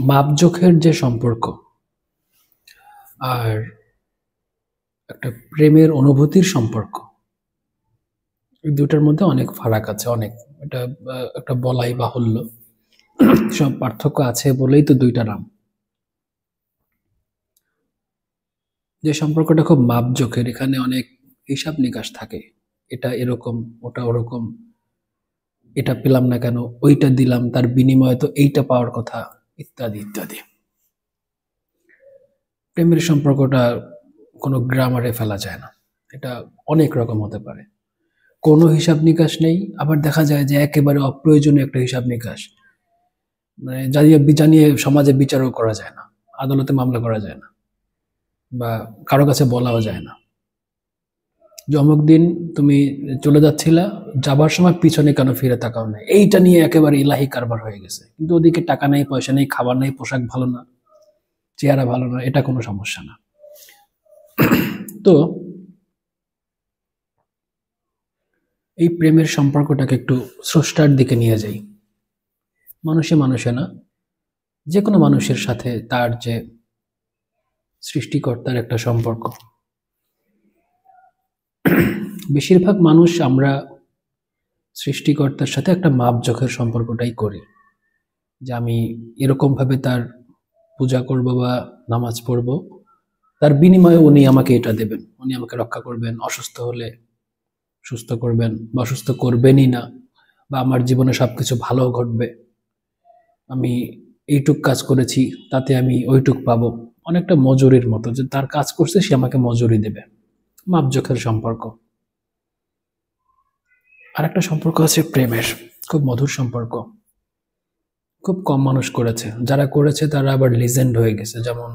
মাপজোখের যে সম্পর্ক আর একটা প্রেমের অনুভূতির সম্পর্ক, এই দুটার মধ্যে অনেক ফারাক আছে, অনেক। এটা একটা বলাই বাহুল্য। সব পার্থক্য আছে বলেই তো দুইটা নাম। যে সম্পর্কটা খুব মাপজোখের, এখানে অনেক হিসাব নিকাশ থাকে। এটা এরকম, ওটা ওরকম, এটা পেলাম না কেন, ওইটা দিলাম, তার বিনিময়ে তো এইটা পাওয়ার কথা, ইত্যাদি ইত্যাদি। প্রেমের সম্পর্কটা কোনো গ্রামারে ফেলা যায় না। এটা অনেক রকম হতে পারে। কোনো হিসাব নিকাশ নেই, আবার দেখা যায় যে একেবারে অপ্রয়োজনীয় একটা হিসাব নিকাশ, মানে জানিয়ে সমাজে বিচারও করা যায় না, আদালতে মামলা করা যায় না, বা কারো কাছে বলাও যায় না যে অমুক দিন তুমি চলে যাচ্ছিলা, যাবার সময় পিছনে কেন ফিরে তাকাও না। এইটা নিয়ে একেবারে ইলাহি কারবার হয়ে গেছে, কিন্তু ওদিকে টাকা নেই, পয়সা নেই, খাবার নেই, পোশাক ভালো না, চেহারা ভালো না, এটা কোনো সমস্যা না। তো এই প্রেমের সম্পর্কটাকে একটু স্রষ্টার দিকে নিয়ে যাই। মানুষে মানুষে না, যে কোনো মানুষের সাথে তার যে সৃষ্টিকর্তার একটা সম্পর্ক। বেশিরভাগ মানুষ আমরা সৃষ্টিকর্তার সাথে একটা মাপজোখের সম্পর্কটাই করি, যে আমি এরকম ভাবে তার পূজা করব বা নামাজ পড়ব, তার বিনিময়ে উনি আমাকে এটা দেবেন, উনি আমাকে রক্ষা করবেন, অসুস্থ হলে সুস্থ করবেন বা অসুস্থ করবেনই না, বা আমার জীবনে সবকিছু ভালো ঘটবে, আমি এইটুক কাজ করেছি তাতে আমি ওইটুক পাবো। অনেকটা মজুরির মতো, যে তার কাজ করছে সে আমাকে মজুরি দেবে, মাপজোখের সম্পর্ক। আর একটা সম্পর্ক আছে প্রেমের, খুব মধুর সম্পর্ক, খুব কম মানুষ করেছে, যারা করেছে তারা আবার লিজেন্ড হয়ে গেছে। যেমন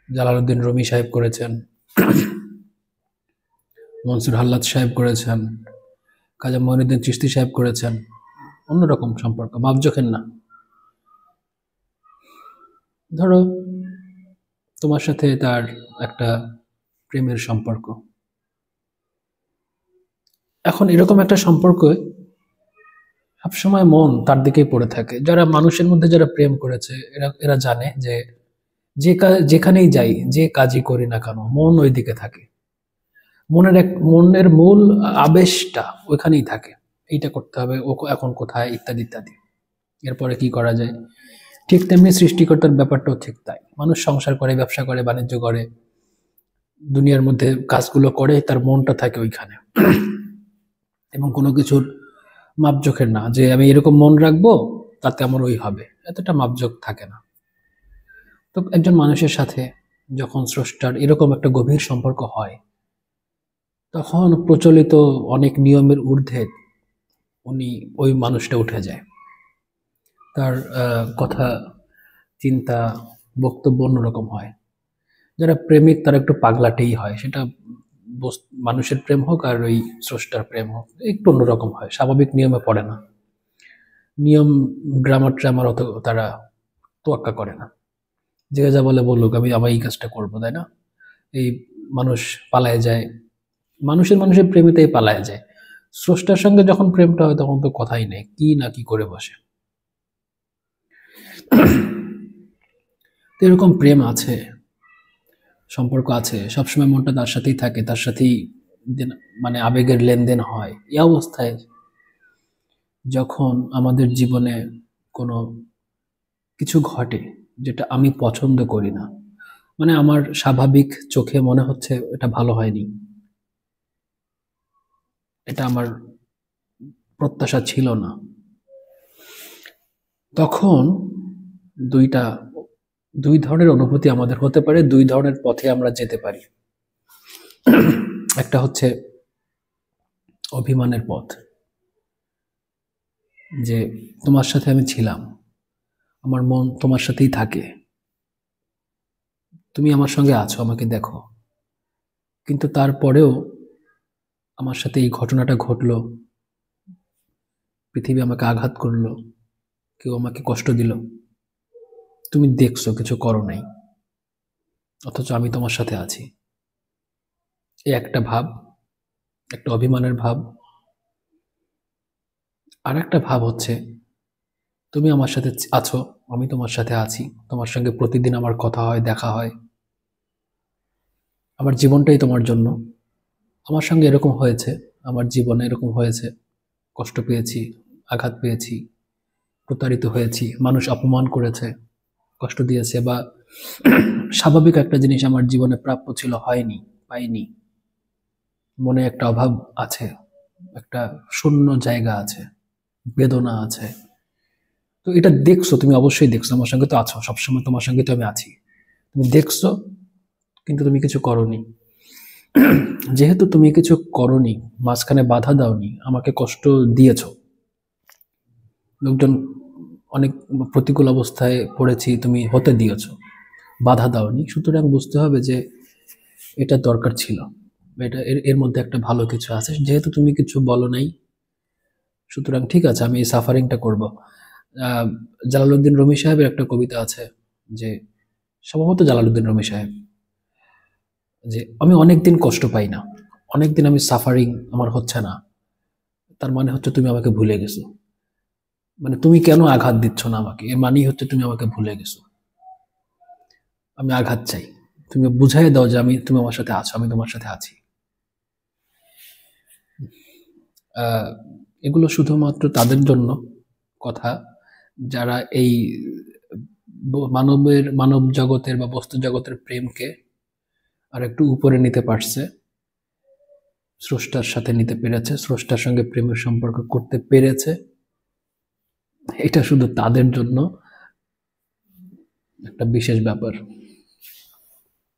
জালালউদ্দিন রুমি সাহেব করেছেন, মনসুর হাল্লাদ সাহেব করেছেন, খাজা মঈনুদ্দিন চিশতি সাহেব করেছেন। অন্যরকম সম্পর্ক, মাপজোখের না। ধরো তোমার সাথে তার একটা প্রেমের সম্পর্ক, এখন এরকম একটা সম্পর্ক সবসময় মন তার দিকেই পড়ে থাকে। যারা মানুষের মধ্যে যারা প্রেম করেছে, এরা এরা জানে যে যেখানেই যাই, যে কাজই করি না কেন, মন ওই দিকে থাকে। মনের মূল আবেশটা ওইখানেই থাকে, এইটা করতে হবে, ও এখন কোথায়, ইত্যাদি ইত্যাদি, এরপরে কি করা যায়। ঠিক তেমনি সৃষ্টিকর্তার ব্যাপারটাও ঠিক তাই। মানুষ সংসার করে, ব্যবসা করে, বাণিজ্য করে, দুনিয়ার মধ্যে কাজগুলো করে, তার মনটা থাকে ওইখানে। এবং কোনো কিছুর মাপজোখের না, যে আমি এরকম মন রাখবো তাতে আমার ওই হবে, এতটা মাপজোক থাকে না। তো একজন মানুষের সাথে যখন স্রষ্টার এরকম একটা গভীর সম্পর্ক হয়, তখন প্রচলিত অনেক নিয়মের ঊর্ধ্বে উনি, ওই মানুষটা উঠে যায়। তার কথা, চিন্তা, বক্তব্য অন্যরকম হয়। যারা প্রেমিক তারা একটু পাগলাটেই হয়, সেটা মানুষের প্রেম হোক আর ওই স্রষ্টার প্রেম হোক, একটু অন্যরকম হয়, স্বাভাবিক নিয়মে পড়ে না। নিয়ম, গ্রামার ট্রামার অত তারা তোয়াক্কা করে না। যে যা বলে বলুক, আমি এই কাজটা করবো, তাই না? এই মানুষ পালায় যায়, মানুষের প্রেমেতেই পালায় যায়। স্রষ্টার সঙ্গে যখন প্রেমটা হয় তখন তো কথাই নেই, কি না কি করে বসে। তো এরকম প্রেম আছে, সম্পর্ক আছে, সবসময় মনটা তার সাথেই থাকে, তার সাথেই মানে আবেগের লেনদেন হয়। এই অবস্থায় যখন আমাদের জীবনে কোনো কিছু ঘটে যেটা আমি পছন্দ করি না, মানে আমার স্বাভাবিক চোখে মনে হচ্ছে এটা ভালো হয়নি, এটা আমার প্রত্যাশা ছিল না, তখন দুইটা দুই ধরনের অনুভূতি আমাদের হতে পারে, দুই ধরনের পথে আমরা যেতে পারি। একটা হচ্ছে অভিমানের পথ, যে তোমার সাথে আমি ছিলাম, আমার মন তোমার সাথেই থাকে, তুমি আমার সঙ্গে আছো, আমাকে দেখো, কিন্তু তারপরেও আমার সাথে এই ঘটনাটা ঘটলো, পৃথিবী আমাকে আঘাত করলো, কেউ আমাকে কষ্ট দিল, তুমি দেখছো, কিছু করো নাই, অথচ আমি তোমার সাথে আছি। এই একটা ভাব, একটা অভিমানের ভাব। আর একটা ভাব হচ্ছে তুমি আমার সাথে আছো, আমি তোমার সাথে আছি, তোমার সঙ্গে প্রতিদিন আমার কথা হয়, দেখা হয়, আমার জীবনটাই তোমার জন্য। আমার সঙ্গে এরকম হয়েছে, আমার জীবনে এরকম হয়েছে, কষ্ট পেয়েছি, আঘাত পেয়েছি, প্রতারিত হয়েছি, মানুষ অপমান করেছে, কষ্ট দিয়েছে, বা স্বাভাবিক একটা জিনিস আমার জীবনে প্রাপ্য ছিল, হয়নি, পাইনি, মনে একটা অভাব আছে, একটা শূন্য জায়গা আছে, বেদনা আছে। তো এটা দেখছো, তুমি অবশ্যই দেখছো, আমার সঙ্গে তো আছো, সবসময় তোমার সঙ্গে তো আমি আছি, তুমি দেখছো, কিন্তু তুমি কিছু করনি। যেহেতু তুমি কিছু করনি, মাঝখানে বাধা দাওনি, আমাকে কষ্ট দিয়েছো, লোকজন অনেক প্রতিকূল অবস্থায় পড়েছি, তুমি হতে দিয়েছো, বাধা দাওনি, সুতরাং বুঝতে হবে যে এটা দরকার ছিল, এটা এর এর মধ্যে একটা ভালো কিছু আছে। যেহেতু তুমি কিছু বলো নাই, সুতরাং ঠিক আছে, আমি এই সাফারিংটা করব। আহ, জালালউদ্দিন রুমি সাহেবের একটা কবিতা আছে, যে সম্ভবত জালালউদ্দিন রুমি সাহেব, যে আমি অনেকদিন কষ্ট পাই না, অনেকদিন আমি সাফারিং আমার হচ্ছে না, তার মানে হচ্ছে তুমি আমাকে ভুলে গেছো, মানে তুমি কেন আঘাত দিচ্ছ না আমাকে, এর মানেই হচ্ছে তুমি আমাকে ভুলে গেছো। আমি আঘাত চাই, তুমি বুঝাই দাও যে তুমি আমার সাথে আছো, আমি তোমার সাথে আছি। আহ, এগুলো শুধুমাত্র তাদের জন্য কথা, যারা এই মানব জগতের বা বস্তু জগতের প্রেমকে আর একটু উপরে নিতে পারছে, স্রষ্টার সাথে নিতে পেরেছে, স্রষ্টার সঙ্গে প্রেমের সম্পর্ক করতে পেরেছে। এটা শুধু তাদের জন্য একটা বিশেষ ব্যাপার।